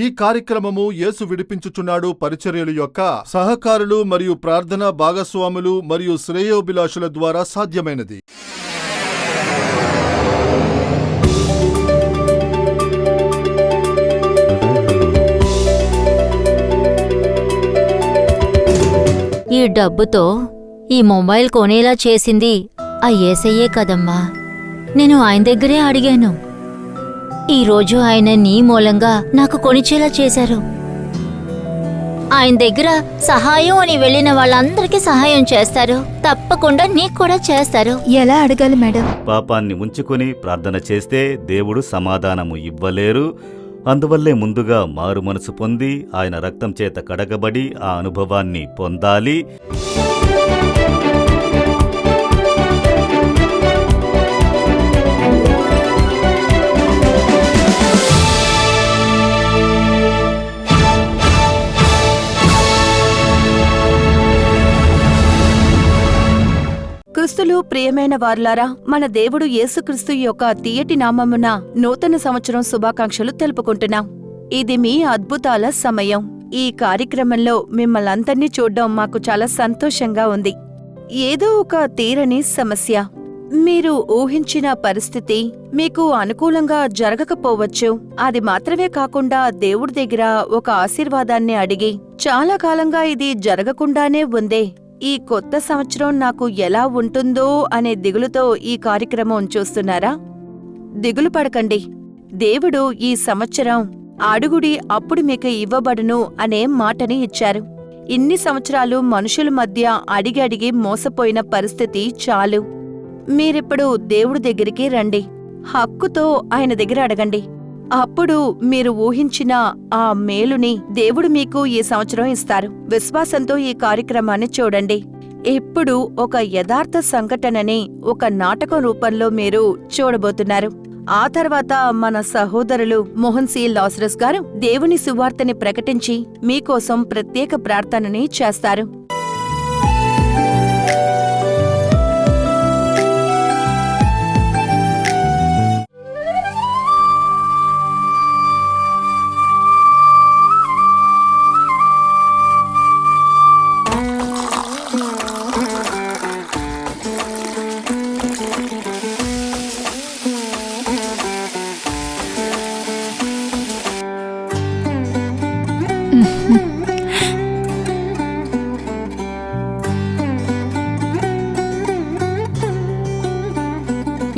ఈ కార్యక్రమము యేసు విడిపించుచున్నాడు పరిచర్యలు యొక్క సహకారులు మరియు ప్రార్థనా భాగస్వాములు మరియు శ్రేయోభిలాషుల ద్వారా సాధ్యమైనది. ఈ డబ్బుతో ఈ మొబైల్ కొనేలా చేసింది ఆ యేసయ్యే కదమ్మా. నేను ఆయన దగ్గరే అడిగాను. ఈరోజు ఆయన నీ మూలంగా నాకు కొనిచేలా చేశారు. ఆయన దగ్గర సహాయం అని వెళ్ళిన వాళ్ళందరికీ సహాయం చేస్తారు. తప్పకుండా నీకు కూడా చేస్తారు. ఎలా అడగాలి మేడం? పాపాన్ని ఉంచుకుని ప్రార్థన చేస్తే దేవుడు సమాధానము ఇవ్వలేరు. అందువల్లే ముందుగా మారు మనసు పొంది ఆయన రక్తం చేత కడగబడి ఆ అనుభవాన్ని పొందాలి. క్రీస్తులు ప్రియమైన వారులారా, మన దేవుడు యేసుక్రీస్తు యొక్క తీయటి నామమున నూతన సంవత్సరం శుభాకాంక్షలు తెలుపుకుంటున్నాం. ఇది మీ అద్భుతాల సమయం. ఈ కార్యక్రమంలో మిమ్మల్నందర్నీ చూడ్డం మాకు చాలా సంతోషంగా ఉంది. ఏదో ఒక తీరని సమస్య, మీరు ఊహించిన పరిస్థితి మీకు అనుకూలంగా జరగకపోవచ్చు. అది మాత్రమే కాకుండా దేవుడి దగ్గర ఒక ఆశీర్వాదాన్ని అడిగి చాలా కాలంగా ఇది జరగకుండానే ఉందే, ఈ కొత్త సంవత్సరం నాకు ఎలా ఉంటుందో అనే దిగులుతో ఈ కార్యక్రమం చూస్తున్నారా? దిగులు పడకండి. దేవుడు ఈ సంవత్సరం అడుగుడి అప్పుడు మీకు ఇవ్వబడును అనే మాటని ఇచ్చారు. ఇన్ని సంవత్సరాలు మనుషుల మధ్య అడిగి అడిగి మోసపోయిన పరిస్థితి చాలు. మీరిప్పుడు దేవుడి దగ్గరికి రండి. హక్కుతో ఆయన దగ్గర అడగండి. అప్పుడు మీరు ఊహించిన ఆ మేలుని దేవుడు మీకు ఈ సంవత్సరం ఇస్తారు. విశ్వాసంతో ఈ కార్యక్రమాన్ని చూడండి. ఇప్పుడు ఒక యథార్థ సంఘటనని ఒక నాటకం రూపంలో మీరు చూడబోతున్నారు. ఆ తర్వాత మన సహోదరులు మోహన్ సి లాసరస్ గారు దేవుని సువార్తని ప్రకటించి మీకోసం ప్రత్యేక ప్రార్థనని చేస్తారు.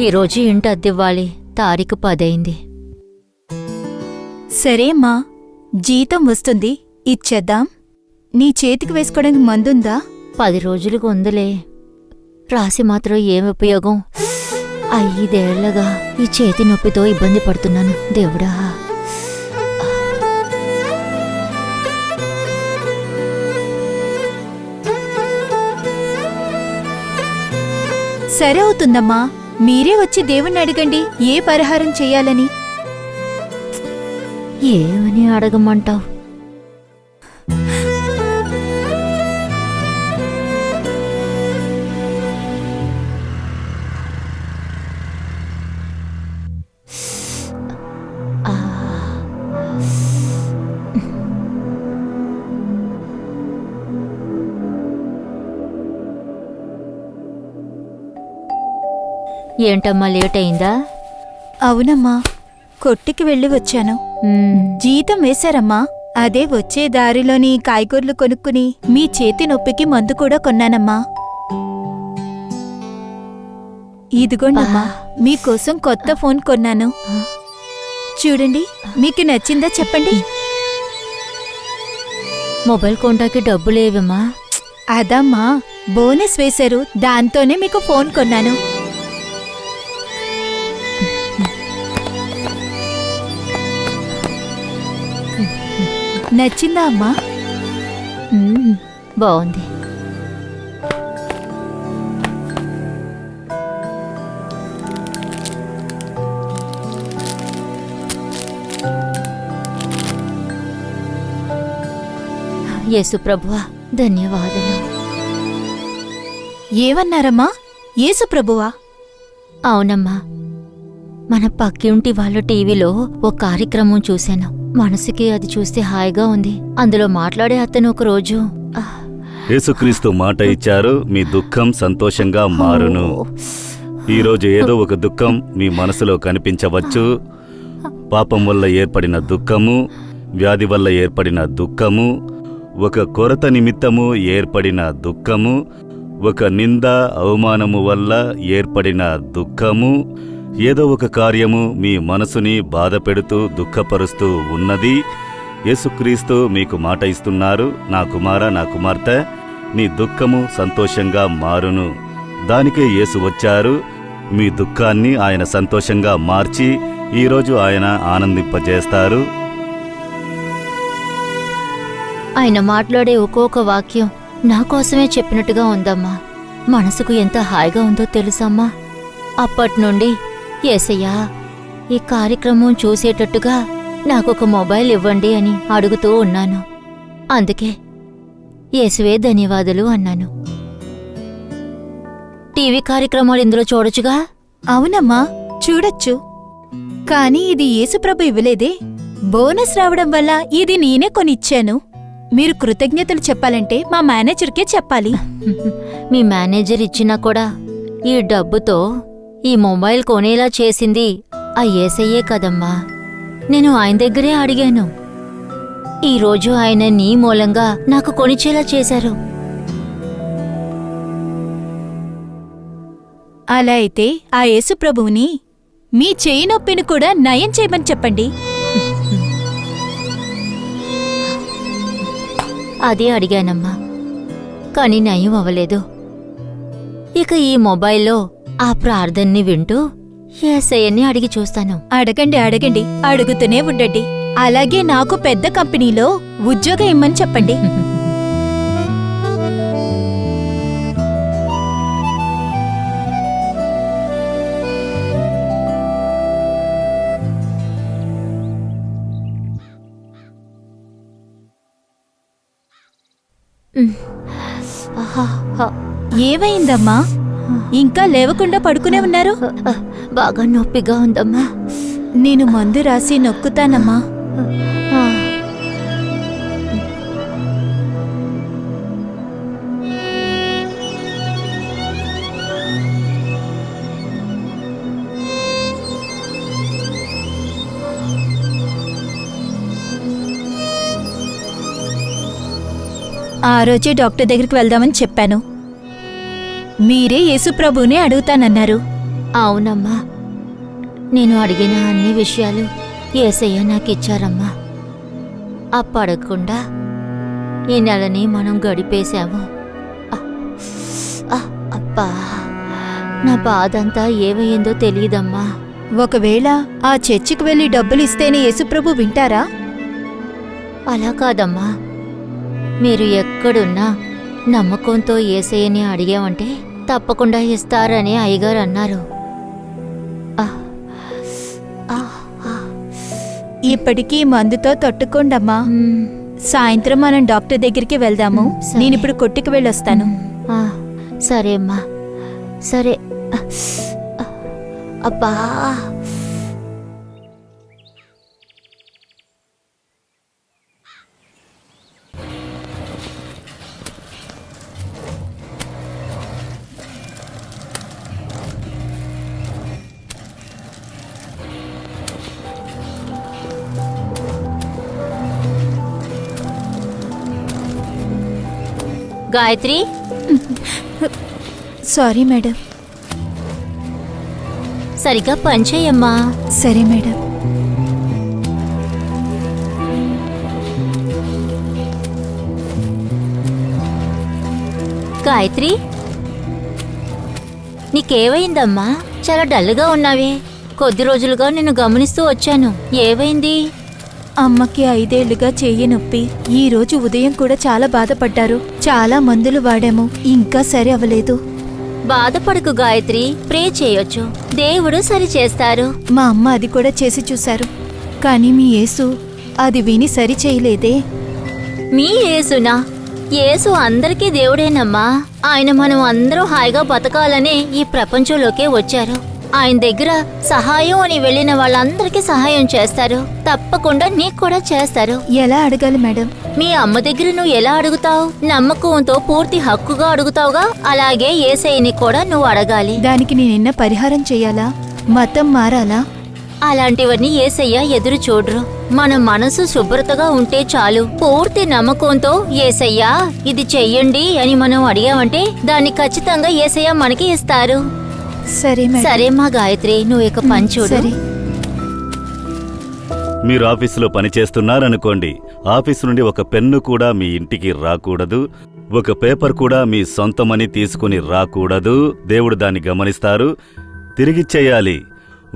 ఈరోజు ఇంటి అద్దెవ్వాలి. తారీఖు 10 అయింది. సరేమ్మా, జీతం వస్తుంది, ఇచ్చేద్దాం. నీ చేతికి వేసుకోవడానికి మందుందా? 10 రోజులకు ఉందిలే. రాసి మాత్రం ఏమి ఉపయోగం? 5 ఏళ్లగా ఈ చేతి నొప్పితో ఇబ్బంది పడుతున్నాను. దేవుడా, సరే అవుతుందమ్మా. మీరే వచ్చి దేవుణ్ణి అడగండి ఏ పరిహారం చెయ్యాలని. ఏమని అడగమంటావు? ఏంటమ్మా, లేట్ అయిందా? అవునమ్మా, కొట్టుకి వెళ్ళి వచ్చాను. జీతం వేశారమ్మా. అదే వచ్చే దారిలోని కాయగూరలు కొనుక్కుని మీ చేతి నొప్పికి మందు కూడా కొన్నానమ్మా. ఇదిగోండమ్మా, మీకోసం కొత్త ఫోన్ కొన్నాను. చూడండి, మీకు నచ్చిందా చెప్పండి. మొబైల్ కొంటాకి డబ్బులేవమ్మా? అదమ్మా, బోనస్ వేశారు, దాంతోనే మీకు ఫోన్ కొన్నాను. నచ్చిందా అమ్మా? బాగుంది. యేసు ప్రభువా, ధన్యవాదాలు. ఏమన్నారమ్మా? యేసు ప్రభువా? అవునమ్మా, మన పక్కింటి వాళ్ళ టీవీలో ఓ కార్యక్రమం చూశాను. మనసుకి అది చూస్తే హాయిగా ఉంది. అందులో మాట్లాడే అతను ఒకరోజు యేసుక్రీస్తు మాట ఇచ్చారు, మీ దుఃఖం సంతోషంగా మారును. ఈరోజు ఏదో ఒక దుఃఖం మీ మనసులో కనిపించవచ్చు. పాపం వల్ల ఏర్పడిన దుఃఖము, వ్యాధి వల్ల ఏర్పడిన దుఃఖము, ఒక కొరత నిమిత్తము ఏర్పడిన దుఃఖము, ఒక నింద అవమానము వల్ల ఏర్పడిన దుఃఖము, ఏదో ఒక కార్యము మీ మనసుని బాధపెడుతూ దుఃఖపరుస్తూ ఉన్నది. యేసుక్రీస్తు మీకు మాట ఇస్తున్నారు, నా కుమార, నా కుమార్తె, నీ దుఃఖము సంతోషంగా మారును. దానికే యేసు వచ్చారు. మీ దుఃఖాన్ని ఆయన సంతోషంగా మార్చి ఈరోజు ఆయన ఆనందింపజేస్తారు. ఆయన మాట్లాడే ఒక్కొక్క వాక్యం నా కోసమే చెప్పినట్టుగా ఉందమ్మా. మనసుకు ఎంత హాయిగా ఉందో తెలుసమ్మా. అప్పట్నుండి యేసయ్యా, ఈ కార్యక్రమం చూసేటట్టుగా నాకొక మొబైల్ ఇవ్వండి అని అడుగుతూ ఉన్నాను. అందుకే యేసువే ధన్యవాదాలు అన్నాను. టీవీ కార్యక్రమాలు ఇందులో చూడొచ్చుగా? అవునమ్మా, చూడొచ్చు. కానీ ఇది యేసుప్రభు ఇవ్వలేదే. బోనస్ రావడం వల్ల ఇది నేనే కొనిచ్చాను. మీరు కృతజ్ఞతలు చెప్పాలంటే మా మేనేజర్కే చెప్పాలి. మీ మేనేజర్ ఇచ్చినా కూడా ఈ డబ్బుతో ఈ మొబైల్ కొనేలా చేసింది ఆ యేసయ్యే కదమ్మా. నేను ఆయన దగ్గరే అడిగాను. ఈరోజు ఆయన నీ మూలంగా నాకు కొనిచ్చేలా చేశారు. అలా అయితే ఆ యేసుప్రభువుని మీ చేయి నొప్పిని కూడా నయం చేయమని చెప్పండి. అదే అడిగానమ్మా, కానీ నయం అవ్వలేదు. ఇక ఈ మొబైల్లో ఆ ప్రార్థనని వింటూ యేసయ్యని అడిగి చూస్తాను. అడగండి, అడగండి, అడుగుతూనే ఉండండి. అలాగే నాకు పెద్ద కంపెనీలో ఉద్యోగం ఇమ్మని చెప్పండి. ఏమైందమ్మా? ఇంకా లేవకుండా పడుకునే ఉన్నారు? బాగా నొప్పిగా ఉందమ్మా. నేను మందు రాసి నొక్కుతానమ్మా. ఆ రోజే డాక్టర్ దగ్గరికి వెళ్దామని చెప్పాను. మీరే యేసుప్రభునే అడుగుతానన్నారు. అవునమ్మా, నేను అడిగిన అన్ని విషయాలు యేసయ్య నాకిచ్చారమ్మా. అప్పడకుండా ఈ నెలని మనం గడిపేశాము. అబ్బా, నా బాధంతా ఏమయ్యిందో తెలియదమ్మా. ఒకవేళ ఆ చర్చికి వెళ్లి డబ్బులిస్తేనే యేసుప్రభు వింటారా? అలా కాదమ్మా, మీరు ఎక్కడున్నా నమ్మకంతో యేసయ్యని అడిగామంటే తప్పకుండా ఇస్తారని అయ్యగారు అన్నారు. ఇప్పటికీ మందుతో తట్టుకోండమ్మా. సాయంత్రం మనం డాక్టర్ దగ్గరికి వెళ్దాము. సరే. నేనిప్పుడు కొట్టుకు వెళ్ళొస్తాను. సరే అమ్మా, సరే. అబ్బా, గాయత్రి, సారీ మేడం. సరిగ్గా పనిచేయమ్మా. సరే మేడం. గాయత్రి, నీకేవైందమ్మా? చాలా డల్గా ఉన్నావే. కొద్ది రోజులుగా నిన్ను గమనిస్తూ వచ్చాను. ఏవైంది? అమ్మకి 5 ఏళ్లుగా చెయ్యి నొప్పి. ఈ రోజు ఉదయం కూడా చాలా బాధపడ్డారు. చాలా మందులు వాడాము, ఇంకా సరి అవ్వలేదు. బాధపడకు గాయత్రి, ప్రే చేయొచ్చు, దేవుడు సరి చేస్తారు. మా అమ్మ అది కూడా చేసి చూశారు, కానీ మీ యేసు అది విని సరి చేయలేదే. మీ యేసునా? యేసు అందరికీ దేవుడేనమ్మా. ఆయన మనం అందరూ హాయిగా బతకాలనే ఈ ప్రపంచంలోకే వచ్చారు. ఆయన దగ్గర సహాయం అని వెళ్ళిన వాళ్ళందరికీ సహాయం చేస్తారు. తప్పకుండా నీకు కూడా చేస్తారు. ఎలా అడగాలి మేడం? మీ అమ్మ దగ్గర నువ్వు ఎలా అడుగుతావు? నమ్మకంతో పూర్తి హక్కుగా అడుగుతావుగా, అలాగే యేసయ్యని కూడా నువ్వు అడగాలి. దానికి నేనిన్న పరిహారం చెయ్యాలా? మతం మారాలా? అలాంటివన్నీ యేసయ్య ఎదురు చూడరు. మన మనసు శుభ్రతగా ఉంటే చాలు. పూర్తి నమ్మకంతో యేసయ్యా ఇది చెయ్యండి అని మనం అడిగామంటే దాన్ని ఖచ్చితంగా యేసయ్య మనకి ఇస్తారు. సరే మేడం. సరే మా గాయత్రి, నువ్వు ఇక పని చూడు. సరే. మీరు ఆఫీసులో పనిచేస్తున్నారనుకోండి. ఆఫీసు నుండి ఒక పెన్ను కూడా మీ ఇంటికి రాకూడదు. ఒక పేపర్ కూడా మీ సొంతమని తీసుకుని రాకూడదు. దేవుడు దాన్ని గమనిస్తారు. తిరిగిచ్చేయాలి.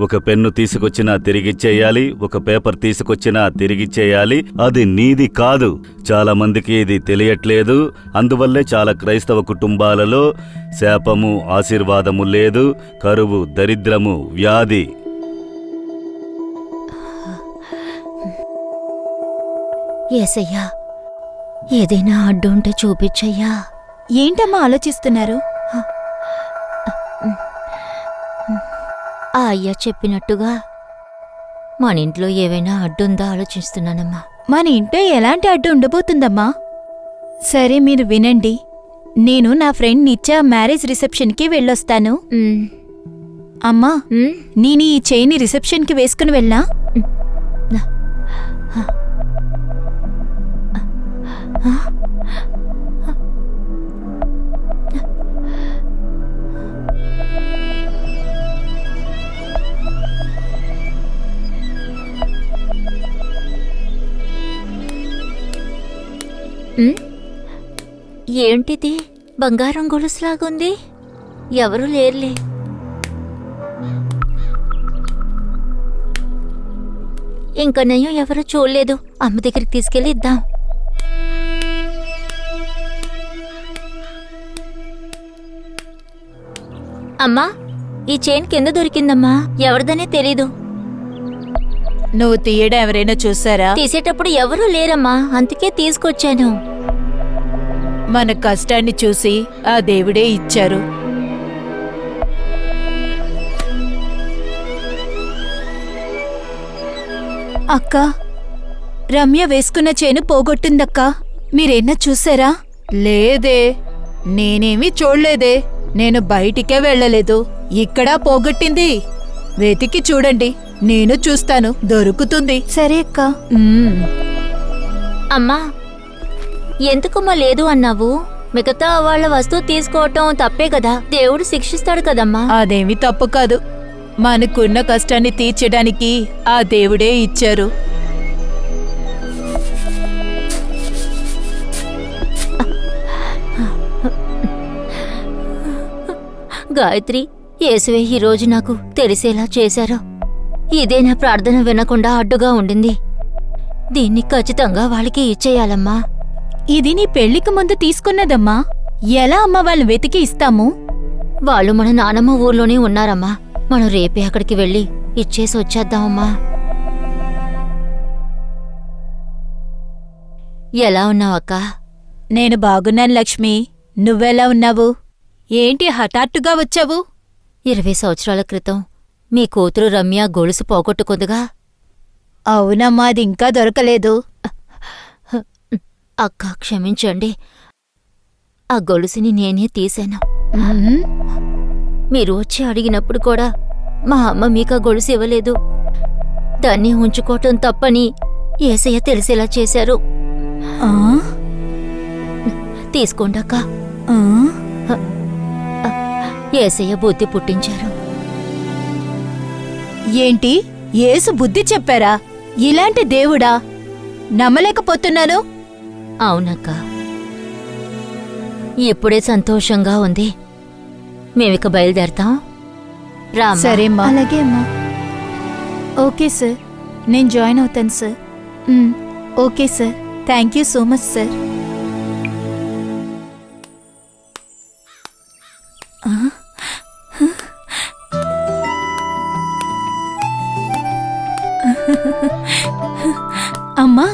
ఒక పెన్ను తీసుకొచ్చినా తిరిగిచ్చేయాలి. ఒక పేపర్ తీసుకొచ్చినా తిరిగిచ్చేయాలి. అది నీది కాదు. చాలా మందికి ఇది తెలియట్లేదు. అందువల్లే చాలా క్రైస్తవ కుటుంబాలలో శాపము, ఆశీర్వాదము లేదు. కరువు, దరిద్రము, వ్యాధి. యేసయ్యా ఏదైనా అడ్డుంటే చూపించయ్యా. ఏంటమ్మా ఆలోచిస్తున్నారు? ఆ అయ్య చెప్పినట్టుగా మన ఇంట్లో ఏవైనా అడ్డుందా ఆలోచిస్తున్నానమ్మా. మన ఇంట్లో ఎలాంటి అడ్డు ఉండబోతుందమ్మా? సరే మీరు వినండి. నేను నా ఫ్రెండ్ నిత్య మ్యారేజ్ రిసెప్షన్కి వెళ్ళొస్తాను. అమ్మా, నేను ఈ చైన్ని రిసెప్షన్కి వేసుకుని వెళ్ళా? ఏంటిది? బంగారం గొలుసులాగుంది. ఎవరూ లేరులే. ఇంకా నయం ఎవరూ చూడలేదు. అమ్మ దగ్గరికి తీసుకెళ్ళి ఇద్దాం. అమ్మా, ఈ చైన్ కింద దొరికిందమ్మా. ఎవరిదనే తెలీదు. నువ్వు తీయడం ఎవరైనా చూసారా? తీసేటప్పుడు ఎవరూ లేరమ్మా, అందుకే తీసుకొచ్చాను. మన కష్టాన్ని చూసి ఆ దేవుడే ఇచ్చారు. అక్క, రమ్య వేసుకున్న చేను పోగొట్టిందక్కా. మీరేనా చూసారా? లేదే, నేనేమీ చూడలేదే. నేను బయటికే వెళ్ళలేదు. ఇక్కడా పోగొట్టింది. వెతికి చూడండి, నేను చూస్తాను, దొరుకుతుంది. సరే అక్క. అమ్మా, ఎందుకమ్మా లేదు అన్నావు? మిగతా వాళ్ళ వస్తువు తీసుకోవటం తప్పే కదా. దేవుడు శిక్షిస్తాడు కదమ్మా. అదేమీ తప్పు కాదు. మనకున్న కష్టాన్ని తీర్చడానికి ఆ దేవుడే ఇచ్చారు. గాయత్రి, యేసువే ఈరోజు నాకు తెలిసేలా చేశారు. ఇదే నా ప్రార్థన వినకుండా అడ్డుగా ఉండింది. దీన్ని ఖచ్చితంగా వాళ్ళకి ఇచ్చేయాలమ్మా. ఇది నీ పెళ్లికి ముందు తీసుకున్నదమ్మా. ఎలా అమ్మా వాళ్ళని వెతికి ఇస్తాము? వాళ్ళు మన నానమ్మ ఊర్లోనే ఉన్నారమ్మా. మనం రేపే అక్కడికి వెళ్ళి ఇచ్చేసి వచ్చేద్దామమ్మా. ఎలా ఉన్నావక్క? నేను బాగున్నాను లక్ష్మి. నువ్వెలా ఉన్నావు? ఏంటి హఠాత్తుగా వచ్చావు? 20 సంవత్సరాల క్రితం మీ కూతురు రమ్య గొలుసు పోగొట్టుకుందిగా. అవునమ్మా, అది ఇంకా దొరకలేదు. అక్క, క్షమించండి. ఆ గొలుసుని నేనే తీశాను. మీరు వచ్చి అడిగినప్పుడు కూడా మా అమ్మ మీకా గొలుసు ఇవ్వలేదు. దాన్ని ఉంచుకోవటం తప్పని యేసయ్య తెలిసేలా చేశారు. తీసుకోండక్క. యేసయ్య బుద్ధి పుట్టించారు. ఏంటి, యేసు బుద్ధి చెప్పారా? ఇలాంటి దేవుడా? నమ్మలేకపోతున్నాను. అవునక్క, ఇప్పుడే సంతోషంగా ఉంది. మేమిక బయలుదేరతాం. సరేమ్మా. అలాగే అమ్మా. ఓకే సార్, నేను జాయిన్ అవుతాను sir. Okay sir, thank you so much sir. అమ్మా,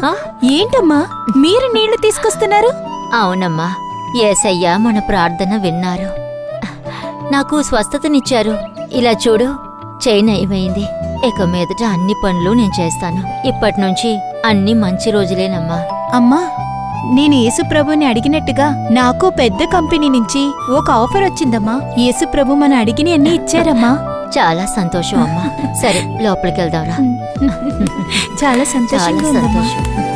ఏంటమ్మా మీరు నీళ్లు తీసుకొస్తున్నారు? అవునమ్మా, యేసయ్య మన ప్రార్థన విన్నారు. నాకు స్వస్థతనిచ్చారు. ఇలా చూడు, చేయి నయమైంది. ఇక మీదట అన్ని పనులు నేను చేస్తాను. ఇప్పటినుంచి అన్ని మంచి రోజులేనమ్మా. అమ్మా, నేను యేసుప్రభుని అడిగినట్టుగా నాకు పెద్ద కంపెనీ నుంచి ఒక ఆఫర్ వచ్చిందమ్మా. యేసుప్రభు మన అడిగిని అన్ని ఇచ్చారమ్మా. చాలా సంతోషం అమ్మా. సరే, లోపలికి వెళ్దాంరా. చాలా చాలా సంతోషంగా ఉందమ్మా. సంతోషం.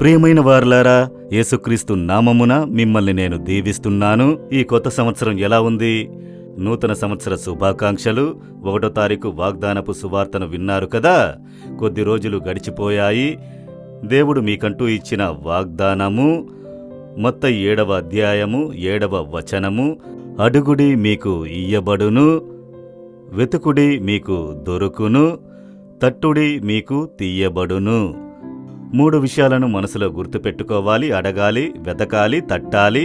ప్రియమైన వారలారా, యేసుక్రీస్తు నామమున మిమ్మల్ని నేను దీవిస్తున్నాను. ఈ కొత్త సంవత్సరం ఎలా ఉంది? నూతన సంవత్సర శుభాకాంక్షలు. 1వ తారీఖు వాగ్దానపు సువార్తను విన్నారు కదా. కొద్ది రోజులు గడిచిపోయాయి. దేవుడు మీకంటూ ఇచ్చిన వాగ్దానము మత్తయి 7వ అధ్యాయము 7వ వచనము, అడుగుడి మీకు ఇయ్యబడును, వెతుకుడి మీకు దొరుకును, తట్టుడి మీకు తీయబడును. 3 విషయాలను మనసులో గుర్తుపెట్టుకోవాలి. అడగాలి, వెతకాలి, తట్టాలి.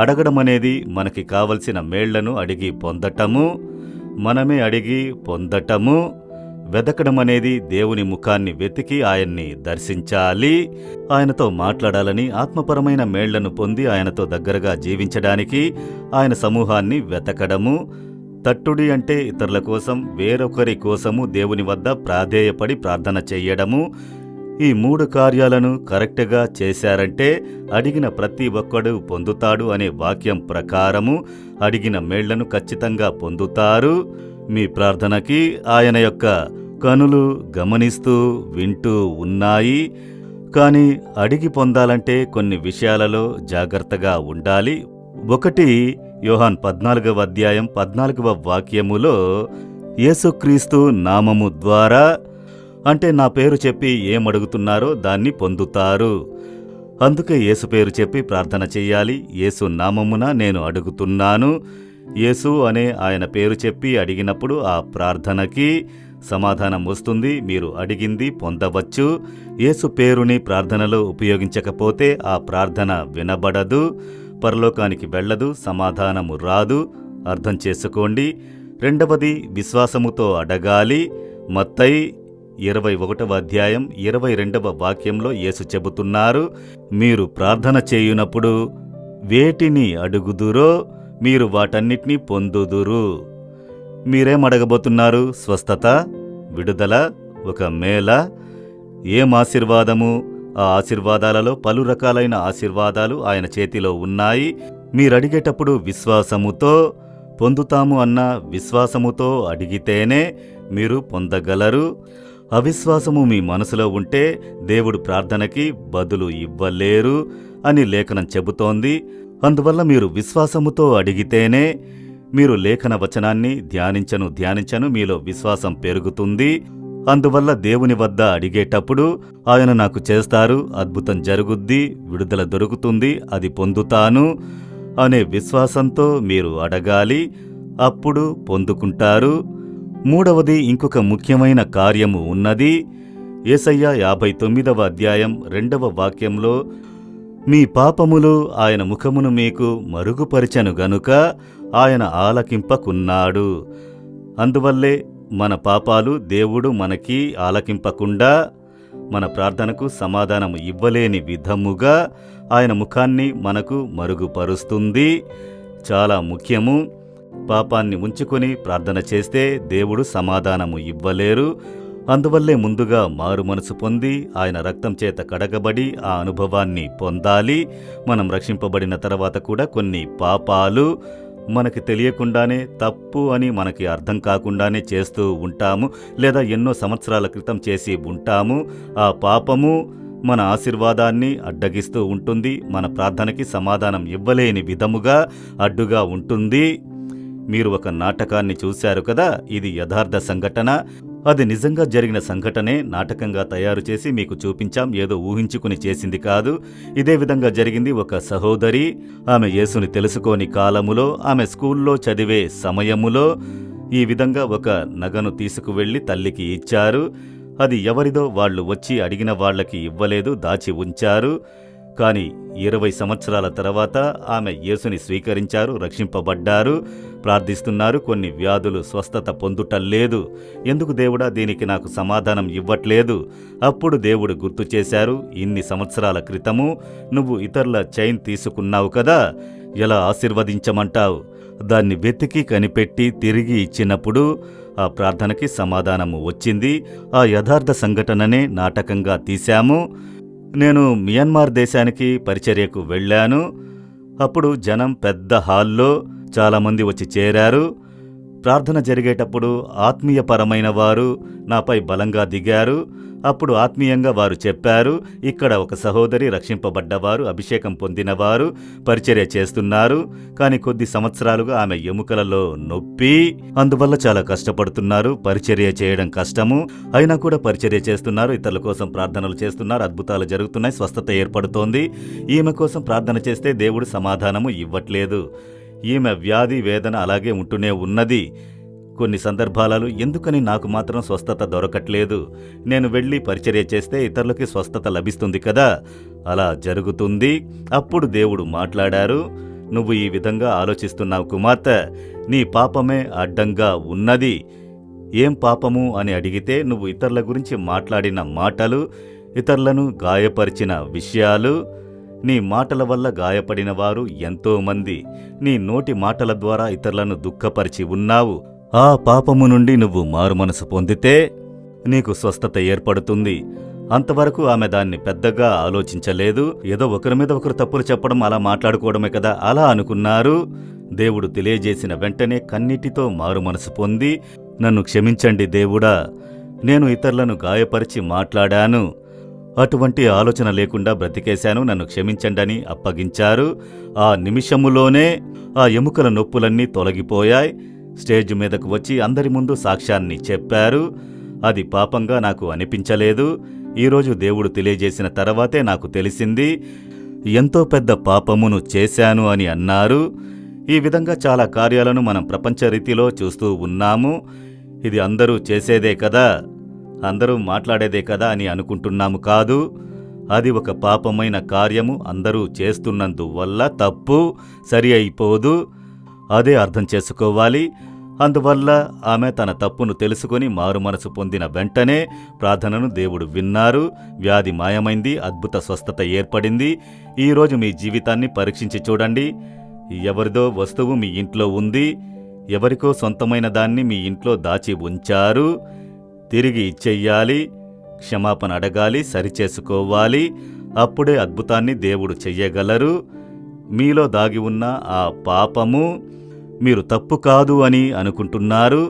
అడగడం అనేది మనకి కావలసిన మేళ్లను అడిగి పొందటము, మనమే అడిగి పొందటము. వెతకడం అనేది దేవుని ముఖాన్ని వెతికి ఆయన్ని దర్శించాలి, ఆయనతో మాట్లాడాలని, ఆత్మపరమైన మేళ్లను పొంది ఆయనతో దగ్గరగా జీవించడానికి ఆయన సమూహాన్ని వెతకడము. తట్టుడి అంటే ఇతరుల కోసం, వేరొకరి కోసము దేవుని వద్ద ప్రాధేయపడి ప్రార్థన చెయ్యడము. ఈ 3 కార్యాలను కరెక్ట్గా చేశారంటే అడిగిన ప్రతి ఒక్కడు పొందుతాడు అనే వాక్యం ప్రకారము అడిగిన మేళ్లను ఖచ్చితంగా పొందుతారు. మీ ప్రార్థనకి ఆయన యొక్క కనులు గమనిస్తూ వింటూ ఉన్నాయి. కానీ అడిగి పొందాలంటే కొన్ని విషయాలలో జాగ్రత్తగా ఉండాలి. 1 యోహాన్ 14వ అధ్యాయం 14వ వాక్యములో యేసుక్రీస్తు నామము ద్వారా, అంటే నా పేరు చెప్పి ఏమడుగుతున్నారో దాన్ని పొందుతారు. అందుకే యేసు పేరు చెప్పి ప్రార్థన చెయ్యాలి. యేసు నామమున నేను అడుగుతున్నాను. యేసు అనే ఆయన పేరు చెప్పి అడిగినప్పుడు ఆ ప్రార్థనకి సమాధానం వస్తుంది. మీరు అడిగింది పొందవచ్చు. యేసు పేరుని ప్రార్థనలో ఉపయోగించకపోతే ఆ ప్రార్థన వినబడదు, పరలోకానికి వెళ్ళదు, సమాధానము రాదు. అర్థం చేసుకోండి. 2వది విశ్వాసముతో అడగాలి. మత్తయి 21వ అధ్యాయం 22వ వాక్యంలో యేసు చెబుతున్నారు, మీరు ప్రార్థన చేయునప్పుడు వేటిని అడుగుదురో మీరు వాటన్నిటినీ పొందుదురు. మీరేమడగబోతున్నారు? స్వస్థత, విడుదల, ఒక మేళ, ఏం ఆశీర్వాదము? ఆ ఆశీర్వాదాలలో పలు రకాలైన ఆశీర్వాదాలు ఆయన చేతిలో ఉన్నాయి. మీరడిగేటప్పుడు విశ్వాసముతో పొందుతాము అన్న విశ్వాసముతో అడిగితేనే మీరు పొందగలరు. అవిశ్వాసము మీ మనసులో ఉంటే దేవుడు ప్రార్థనకి బదులు ఇవ్వలేరు అని లేఖనం చెబుతోంది. అందువల్ల మీరు విశ్వాసముతో అడిగితేనే మీరు లేఖన వచనాన్ని ధ్యానించను మీలో విశ్వాసం పెరుగుతుంది. అందువల్ల దేవుని వద్ద అడిగేటప్పుడు ఆయన నాకు చేస్తారు, అద్భుతం జరుగుద్ది, విడుదల దొరుకుతుంది, అది పొందుతాను అనే విశ్వాసంతో మీరు అడగాలి. అప్పుడు పొందుకుంటారు. 3వది ఇంకొక ముఖ్యమైన కార్యము ఉన్నది. యేసయ్య 59వ అధ్యాయం 2వ వాక్యంలో, మీ పాపములు ఆయన ముఖమును మీకు మరుగుపరిచెను గనుక ఆయన ఆలకింపకున్నాడు. అందువల్లే మన పాపాలు దేవుడు మనకి ఆలకింపకుండా, మన ప్రార్థనకు సమాధానం ఇవ్వలేని విధముగా ఆయన ముఖాన్ని మనకు మరుగుపరుస్తుంది. చాలా ముఖ్యము. పాపాన్ని ఉంచుకొని ప్రార్థన చేస్తే దేవుడు సమాధానము ఇవ్వలేరు. అందువల్లే ముందుగా మారు మనసు పొంది ఆయన రక్తం చేత కడగబడి ఆ అనుభవాన్ని పొందాలి. మనం రక్షింపబడిన తర్వాత కూడా కొన్ని పాపాలు మనకి తెలియకుండానే, తప్పు అని మనకి అర్థం కాకుండానే చేస్తూ ఉంటాము, లేదా ఎన్నో సంవత్సరాల క్రితం చేసి ఉంటాము. ఆ పాపము మన ఆశీర్వాదాన్ని అడ్డగిస్తూ ఉంటుంది, మన ప్రార్థనకి సమాధానం ఇవ్వలేని విధముగా అడ్డుగా ఉంటుంది. మీరు ఒక నాటకాన్ని చూశారు కదా, ఇది యథార్థ సంఘటన. అది నిజంగా జరిగిన సంఘటనే నాటకంగా తయారు చేసి మీకు చూపించాం, ఏదో ఊహించుకుని చేసింది కాదు. ఇదే విధంగా జరిగింది. ఒక సహోదరి, ఆమె యేసుని తెలుసుకోని కాలములో, ఆమె స్కూల్లో చదివే సమయములో ఈ విధంగా ఒక నగను తీసుకువెళ్లి తల్లికి ఇచ్చారు. అది ఎవరిదో వాళ్ళు వచ్చి అడిగిన వాళ్లకి ఇవ్వలేదు, దాచి ఉంచారు. కాని 20 సంవత్సరాల తర్వాత ఆమె యేసుని స్వీకరించారు, రక్షింపబడ్డారు, ప్రార్థిస్తున్నారు. కొన్ని వ్యాధులు స్వస్థత పొందుటలేదు. ఎందుకు దేవుడా దీనికి నాకు సమాధానం ఇవ్వట్లేదు? అప్పుడు దేవుడు గుర్తు చేశారు, ఇన్ని సంవత్సరాల క్రితము నువ్వు ఇతరుల చైన్ తీసుకున్నావు కదా, ఎలా ఆశీర్వదించమంటావు? దాన్ని వెతికి కనిపెట్టి తిరిగి ఇచ్చినప్పుడు ఆ ప్రార్థనకి సమాధానము వచ్చింది. ఆ యథార్థ సంఘటననే నాటకంగా తీశాము. నేను మియన్మార్ దేశానికి పరిచర్యకు వెళ్ళాను. అప్పుడు జనం పెద్ద హాల్లో చాలామంది వచ్చి చేరారు. ప్రార్థన జరిగేటప్పుడు ఆత్మీయపరమైన వారు నాపై బలంగా దిగారు. అప్పుడు ఆత్మీయంగా వారు చెప్పారు, ఇక్కడ ఒక సహోదరి రక్షింపబడ్డవారు, అభిషేకం పొందినవారు పరిచర్య చేస్తున్నారు. కానీ కొద్ది సంవత్సరాలుగా ఆమె ఎముకలలో నొప్పి, అందువల్ల చాలా కష్టపడుతున్నారు. పరిచర్య చేయడం కష్టము, అయినా కూడా పరిచర్య చేస్తున్నారు. ఇతరుల కోసం ప్రార్థనలు చేస్తున్నారు. అద్భుతాలు జరుగుతున్నాయి, స్వస్థత ఏర్పడుతోంది. ఈమె కోసం ప్రార్థన చేస్తే దేవుడు సమాధానము ఇవ్వట్లేదు. ఈమె వ్యాధి వేదన అలాగే ఉంటూనే ఉన్నది. కొన్ని సందర్భాలలో ఎందుకని నాకు మాత్రం స్వస్థత దొరకట్లేదు? నేను వెళ్ళి పరిచర్య చేస్తే ఇతరులకి స్వస్థత లభిస్తుంది కదా, అలా జరుగుతుంది. అప్పుడు దేవుడు మాట్లాడారు, నువ్వు ఈ విధంగా ఆలోచిస్తున్నావు కుమార్తె, నీ పాపమే అడ్డంగా ఉన్నది. ఏం పాపము అని అడిగితే, నువ్వు ఇతరుల గురించి మాట్లాడిన మాటలు, ఇతరులను గాయపరిచిన విషయాలు. నీ మాటల వల్ల గాయపడిన వారు ఎంతోమంది. నీ నోటి మాటల ద్వారా ఇతరులను దుఃఖపరిచి ఉన్నావు. ఆ పాపము నుండి నువ్వు మారుమనసు పొందితే నీకు స్వస్థత ఏర్పడుతుంది. అంతవరకు ఆమె దాన్ని పెద్దగా ఆలోచించలేదు. ఏదో ఒకరి మీద ఒకరు తప్పులు చెప్పడం, అలా మాట్లాడుకోవడమే కదా అలా అనుకున్నారు. దేవుడు తెలియజేసిన వెంటనే కన్నీటితో మారుమనసు పొంది, నన్ను క్షమించండి దేవుడా, నేను ఇతరులను గాయపరిచి మాట్లాడాను, అటువంటి ఆలోచన లేకుండా బ్రతికేశాను, నన్ను క్షమించండని అప్పగించారు. ఆ నిమిషములోనే ఆ ఎముకల నొప్పులన్నీ తొలగిపోయాయి. స్టేజ్ మీదకు వచ్చి అందరి ముందు సాక్ష్యాన్ని చెప్పారు. అది పాపంగా నాకు అనిపించలేదు. ఈరోజు దేవుడు తెలియజేసిన తర్వాతే నాకు తెలిసింది, ఎంతో పెద్ద పాపమును చేశాను అని అన్నారు. ఈ విధంగా చాలా కార్యాలను మనం ప్రపంచ రీతిలో చూస్తూ ఉన్నాము. ఇది అందరూ చేసేదే కదా, అందరూ మాట్లాడేదే కదా అని అనుకుంటున్నాము. కాదు, అది ఒక పాపమైన కార్యము. అందరూ చేస్తున్నందువల్ల తప్పు సరి అయిపోదు. అదే అర్థం చేసుకోవాలి. అందువల్ల ఆమె తన తప్పును తెలుసుకుని మారుమనసు పొందిన వెంటనే ప్రార్థనను దేవుడు విన్నారు. వ్యాధి మాయమైంది, అద్భుత స్వస్థత ఏర్పడింది. ఈరోజు మీ జీవితాన్ని పరీక్షించి చూడండి. ఎవరిదో వస్తువు మీ ఇంట్లో ఉంది, ఎవరికో సొంతమైన దాన్ని మీ ఇంట్లో దాచి ఉంచారు. తిరిగి ఇచ్చెయ్యాలి, క్షమాపణ అడగాలి, సరిచేసుకోవాలి. అప్పుడే అద్భుతాన్ని దేవుడు చెయ్యగలరు. మీలో దాగి ఉన్న ఆ పాపము మీరు తప్పు కాదు అని అనుకుంటున్నారు.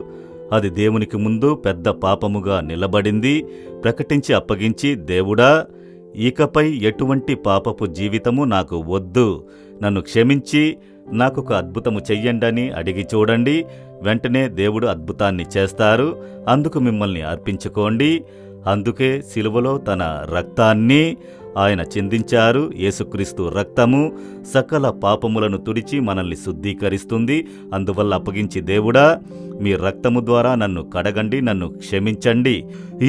అది దేవునికి ముందు పెద్ద పాపముగా నిలబడింది. ప్రకటించి అప్పగించి, దేవుడా, ఇకపై ఎటువంటి పాపపు జీవితము నాకు వద్దు, నన్ను క్షమించి నాకొక అద్భుతము చెయ్యండని అడిగి చూడండి. వెంటనే దేవుడు అద్భుతాన్ని చేస్తారు. అందుకు మిమ్మల్ని అర్పించుకోండి. అందుకే శిలువలో తన రక్తాన్ని ఆయన చిందించారు. యేసుక్రీస్తు రక్తము సకల పాపములను తుడిచి మనల్ని శుద్ధీకరిస్తుంది. అందువల్ల అప్పగించి, దేవుడా, మీ రక్తము ద్వారా నన్ను కడగండి, నన్ను క్షమించండి.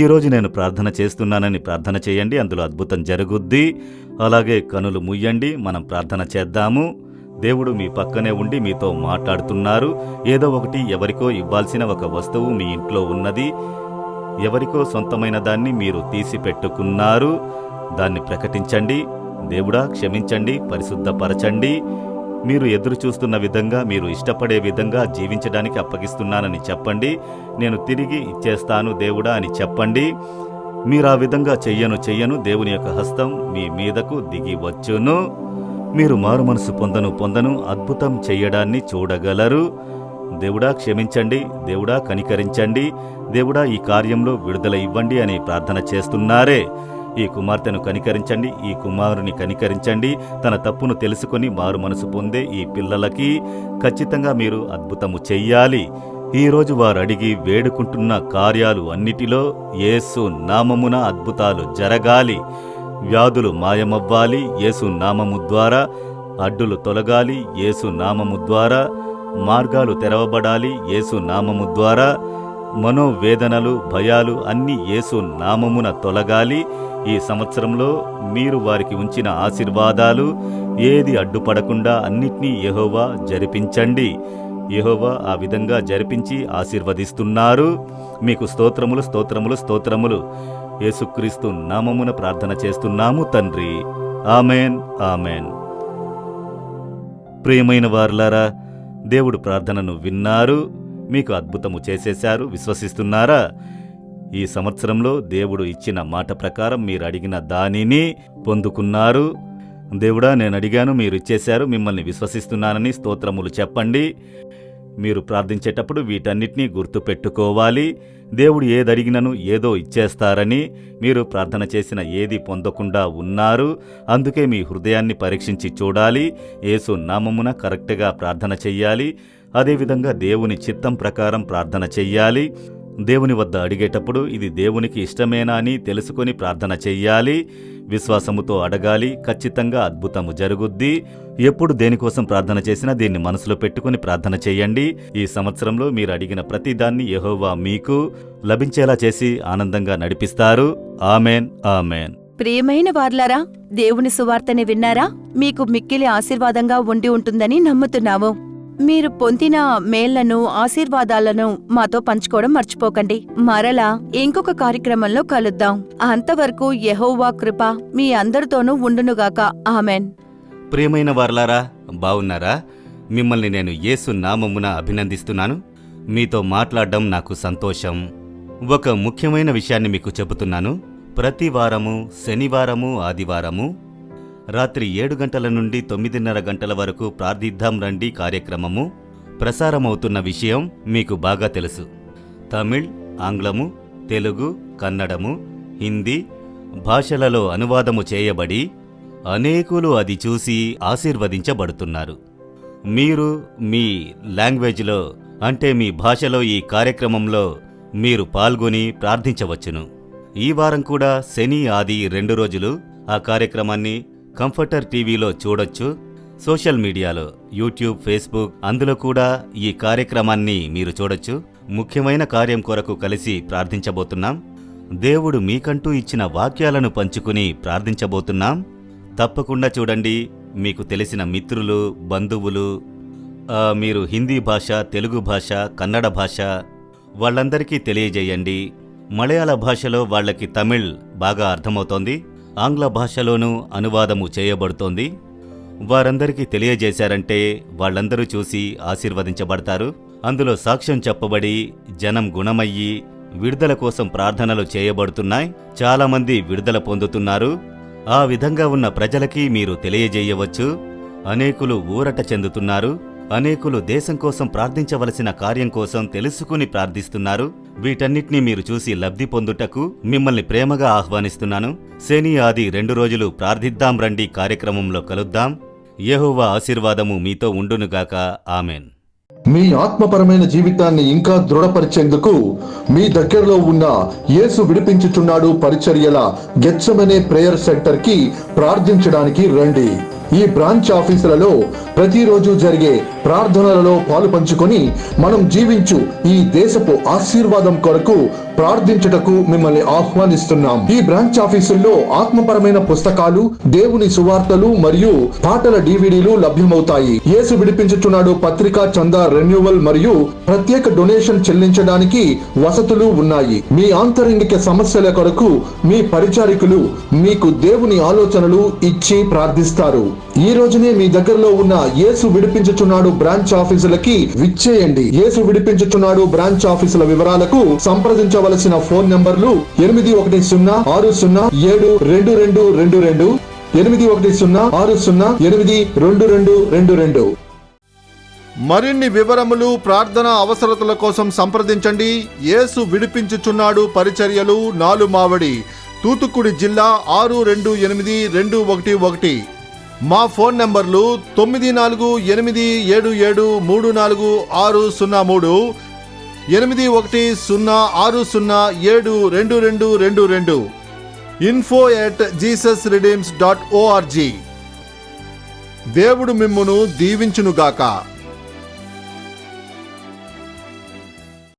ఈరోజు నేను ప్రార్థన చేస్తున్నానని ప్రార్థన చేయండి, అందులో అద్భుతం జరుగుద్ది. అలాగే కనులు ముయ్యండి, మనం ప్రార్థన చేద్దాము. దేవుడు మీ పక్కనే ఉండి మీతో మాట్లాడుతున్నారు. ఏదో ఒకటి ఎవరికో ఇవ్వాల్సిన ఒక వస్తువు మీ ఇంట్లో ఉన్నది. ఎవరికో సొంతమైన దాన్ని మీరు తీసి పెట్టుకున్నారు. దాన్ని ప్రకటించండి. దేవుడా, క్షమించండి, పరిశుద్ధపరచండి. మీరు ఎదురు చూస్తున్న విధంగా, మీరు ఇష్టపడే విధంగా జీవించడానికి అప్పగిస్తున్నానని చెప్పండి. నేను తిరిగి ఇచ్చేస్తాను దేవుడా అని చెప్పండి. మీరు ఆ విధంగా చెయ్యను దేవుని యొక్క హస్తం మీ మీదకు దిగి వచ్చును. మీరు మారుమనసు పొందను అద్భుతం చెయ్యడాన్ని చూడగలరు. దేవుడా, క్షమించండి, దేవుడా, కనికరించండి, దేవుడా, ఈ కార్యంలో విడుదల ఇవ్వండి అని ప్రార్థన చేస్తున్నారే. ఈ కుమార్తెను కనికరించండి, ఈ కుమారుని కనికరించండి. తన తప్పును తెలుసుకుని మారు మనసు పొందే ఈ పిల్లలకి ఖచ్చితంగా మీరు అద్భుతము చెయ్యాలి. ఈరోజు వారు అడిగి వేడుకుంటున్న కార్యాలు అన్నిటిలో యేసు నామమున అద్భుతాలు జరగాలి. వ్యాధులు మాయమవ్వాలి యేసు నామము ద్వారా. అడ్డులు తొలగాలి యేసు నామము ద్వారా. మార్గాలు తెరవబడాలి యేసు నామము ద్వారా. మనోవేదనలు, భయాలు అన్నీ యేసు నామమున తొలగాలి. ఈ సంవత్సరంలో మీరు వారికి ఉంచిన ఆశీర్వాదాలు ఏది అడ్డుపడకుండా అన్నిటినీ యెహోవా జరిపించండి. యెహోవా ఆ విధంగా జరిపించి ఆశీర్వదిస్తున్నారు. మీకు స్తోత్రములు, స్తోత్రములు, స్తోత్రములు. యేసుక్రీస్తు నామమున ప్రార్థన చేస్తున్నాము తండ్రి. Amen, amen. ప్రియమైన వారులారా, దేవుడు ప్రార్థనను విన్నారు, మీకు అద్భుతము చేసేశారు. విశ్వసిస్తున్నారా? ఈ సంవత్సరంలో దేవుడు ఇచ్చిన మాట ప్రకారం మీరు అడిగిన దానిని పొందుకున్నారు. దేవుడా, నేను అడిగాను, మీరు ఇచ్చేశారు, మిమ్మల్ని విశ్వసిస్తున్నానని స్తోత్రములు చెప్పండి. మీరు ప్రార్థించేటప్పుడు వీటన్నిటినీ గుర్తుపెట్టుకోవాలి. దేవుడు ఏదడిగినను ఏదో ఇచ్చేస్తారని. మీరు ప్రార్థన చేసిన ఏది పొందకుండా ఉన్నారు. అందుకే మీ హృదయాన్ని పరీక్షించి చూడాలి. యేసు నామమున కరెక్ట్గా ప్రార్థన చెయ్యాలి. అదేవిధంగా దేవుని చిత్తం ప్రకారం ప్రార్థన చెయ్యాలి. దేవుని వద్ద అడిగేటప్పుడు ఇది దేవునికి ఇష్టమేనా అని తెలుసుకొని ప్రార్థన చెయ్యాలి. విశ్వాసముతో అడగాలి. ఖచ్చితంగా అద్భుతము జరుగుద్ది. ఎప్పుడు దేనికోసం ప్రార్థన చేసినా దీన్ని మనసులో పెట్టుకుని ప్రార్థన చెయ్యండి. ఈ సంవత్సరంలో మీరు అడిగిన ప్రతిదాన్ని యెహోవా మీకు లభించేలా చేసి ఆనందంగా నడిపిస్తారు. Amen, amen. ప్రియమైన వార్లారా, దేవుని సువార్తని విన్నారా? మీకు మిక్కిలి ఆశీర్వాదంగా ఉండి ఉంటుందని నమ్ముతున్నాము. మీరు పొందిన మేళ్లను, ఆశీర్వాదాలను మాతో పంచుకోవడం మర్చిపోకండి. మరలా ఇంకొక కార్యక్రమంలో కలుద్దాం. అంతవరకు యెహోవా కృప మీ అందరితోనూ ఉండునుగాక. ఆమెన్. ప్రియమైన వారలారా, బావున్నారా? మిమ్మల్ని నేను యేసు నామమున అభినందిస్తున్నాను. మీతో మాట్లాడడం నాకు సంతోషం. ఒక ముఖ్యమైన విషయాన్ని మీకు చెబుతున్నాను. ప్రతి వారము, శనివారము, ఆదివారము రాత్రి 7 గంటల నుండి 9:30 గంటల వరకు ప్రార్థిద్దాం రండి కార్యక్రమము ప్రసారమవుతున్న విషయం మీకు బాగా తెలుసు. తమిళ్, ఆంగ్లము, తెలుగు, కన్నడము, హిందీ భాషలలో అనువాదము చేయబడి అనేకులు అది చూసి ఆశీర్వదించబడుతున్నారు. మీరు మీ లాంగ్వేజ్లో, అంటే మీ భాషలో ఈ కార్యక్రమంలో మీరు పాల్గొని ప్రార్థించవచ్చును. ఈ వారం కూడా శని, ఆది 2 రోజులు ఆ కార్యక్రమాన్ని కంఫర్టర్ టీవీలో చూడొచ్చు. సోషల్ మీడియాలో యూట్యూబ్, ఫేస్బుక్, అందులో కూడా ఈ కార్యక్రమాన్ని మీరు చూడొచ్చు. ముఖ్యమైన కార్యం కొరకు కలిసి ప్రార్థించబోతున్నాం. దేవుడు మీకంటూ ఇచ్చిన వాక్యాలను పంచుకుని ప్రార్థించబోతున్నాం. తప్పకుండా చూడండి. మీకు తెలిసిన మిత్రులు, బంధువులు, మీరు హిందీ భాష, తెలుగు భాష, కన్నడ భాష వాళ్ళందరికీ తెలియజేయండి. మలయాళ భాషలో వాళ్ళకి తమిళ్ బాగా అర్థమవుతోంది. ఆంగ్ల భాషలోనూ అనువాదము చేయబడుతోంది. వారందరికీ తెలియజేశారంటే వాళ్ళందరూ చూసి ఆశీర్వదించబడతారు. అందులో సాక్ష్యం చెప్పబడి జనం గుణమయ్యి విడుదల కోసం ప్రార్థనలు చేయబడుతున్నాయి. చాలామంది విడుదల పొందుతున్నారు. ఆ విధంగా ఉన్న ప్రజలకి మీరు తెలియజేయవచ్చు. అనేకులు ఊరట చెందుతున్నారు. అనేకులు దేశం కోసం ప్రార్థించవలసిన కార్యం కోసం తెలుసుకుని ప్రార్థిస్తున్నారు. వీటన్నిటినీ మీరు చూసి లబ్ధి పొందుటకు మిమ్మల్ని ప్రేమగా ఆహ్వానిస్తున్నాను. శని, ఆది 2 రోజులు ప్రార్థిద్దాం రండి కార్యక్రమంలో కలుద్దాం. యెహోవా ఆశీర్వాదము మీతో ఉండునుగాక. ఆమెన్. మీ ఆత్మపరమైన జీవితాన్ని ఇంకా దృఢపరిచేందుకు మీ దగ్గరలో ఉన్న యేసు విడిపించుచున్నాడు పరిచర్యల గెత్సెమనే ప్రేయర్ సెంటర్ కి ప్రార్థించడానికి రండి. ఈ బ్రాంచ్ ఆఫీసులలో ప్రతిరోజు జరిగే ప్రార్థనలలో పాలు పంచుకొని మనం జీవించు ఈ దేశపు ఆశీర్వాదం కొరకు ప్రార్థించుటకు మిమ్మల్ని ఆహ్వానిస్తున్నాం. ఈ బ్రాంచ్ ఆఫీసుల్లో ఆత్మపరమైన పుస్తకాలు, దేవుని సువార్తలు మరియు పాటల డివిడీలు లభ్యమవుతాయి. యేసు విడిపించుచున్నాడు పత్రికా చందా రెన్యువల్ మరియు ప్రత్యేక డొనేషన్ చెల్లించడానికి వసతులు ఉన్నాయి. మీ ఆంతరంగిక సమస్యల కొరకు మీ పరిచారికులు మీకు దేవుని ఆలోచనలు ఇచ్చి ప్రార్థిస్తారు. ఈ రోజునే మీ దగ్గరలో ఉన్న యేసు విడిపించుచున్నాడు బ్రాంచ్ ఆఫీసులకి విచ్చేయండి. యేసు విడిపించుచున్నాడు బ్రాంచ్ ఆఫీసుల వివరాలకు సంప్రదించవలసిన ఫోన్ నంబర్లు 8160607222, 8160608222. మరిన్ని వివరములు, ప్రార్థన అవసరతల కోసం సంప్రదించండి. యేసు విడిపించుచున్నాడు పరిచర్యలు, నాలుమావడి, తూతుక్కుడి జిల్లా 628211. మా ఫోన్ నంబర్లు 9487734603, 8160607222, info@jesusredeems.org. దేవుడు మిమ్మును దీవించునుగాక.